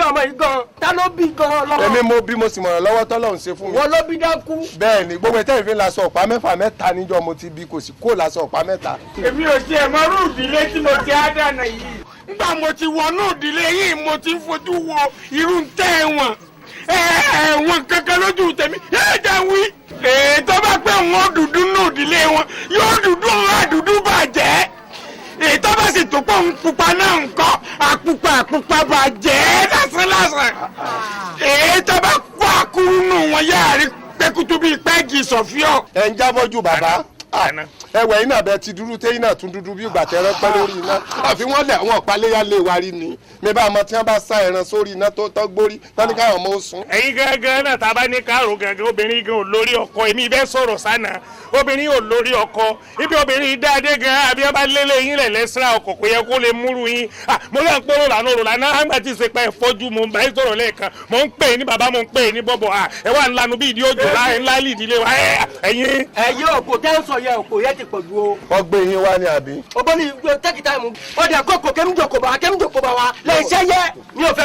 ọmọ yìí gan ta ló bí gan lọ́wọ́. èmi mo bí mo sì mọ̀ràn lọ́wọ́ tọ́lọ́run ṣe fún mi. wọ́n ló bí dákú. bẹ́ẹ̀ ni gbogbo ẹ̀tẹ́ ìfín lasọ ọ̀pá mẹ́ta níjọ́ mo ti bí kò sí kó lasọ ọ̀pá 3. èmi ò tiẹ̀ mọ irú ìdílé tí mo ti á dànà yìí. nígbà mo ti wọnú ìdílé yìí mo ti fojú wo irú tẹ́ ẹ̀wọ̀n ẹ̀wọ̀n kankan lójú tèmi ẹ̀ẹ́dẹ̀ wí. ètò bá pẹ́ wọn dúdú nù ìdílé wọn yóò dúdú wọn àdúdú bàjẹ́. ètò bá sì tó pọ̀ ń pupa náà ń kọ́ àpupa bàjẹ́ lásán. ètò bá kó àkúrú nù wọn yára rí pẹ́kútú bíi pẹ́ẹ́gì sọ̀fíọ́. ẹ ń jábọ́jú bàbá ẹwẹ iná bẹ ti dúdú tẹ iná tún dúdú bí ìgbà tẹrẹ pẹ lórí iná àfi wọn lẹ àwọn ọpaléyà lè wárí ni mi bá ọmọ tí wọn bá sá ẹran sórí iná tó gbórí tán ní káwọn ọmọ ó sùn. ẹ̀yin gangan náà tá a bá ní káàró gangan obìnrin gan ò lórí ọkọ èmi bẹ́ẹ̀ sọ̀rọ̀ sánà obìnrin ò lórí ọkọ ibi obìnrin dáadé gan àbí ọba lélẹ̀ yín lẹ̀ lẹ́sìrà ọkọ̀ kò yẹ kó lè múrù yín mo lọ́n pé rọ̀lànà àgbà tí ìsèpá ẹ̀ fọ́jú mo ń bá yín sọ̀rọ̀ lẹ́ẹ̀kan mo ń pè ní bàbá mo ń pè ní bọ́bọ̀ ẹ wà ńlanu bí ìdí òjò ńlá ìdílé wa ẹ̀yin. ẹ̀yin òkò tẹ́ ń sọ yẹ òkò yẹ ti pọ̀jù o. wọ́n gbé yín wá ní àbí. ọgbọ́n ní tẹ́kì táìmù ọdẹ àkókò kẹ́míjòkó bá wa lè ṣe yẹ ní òfẹ́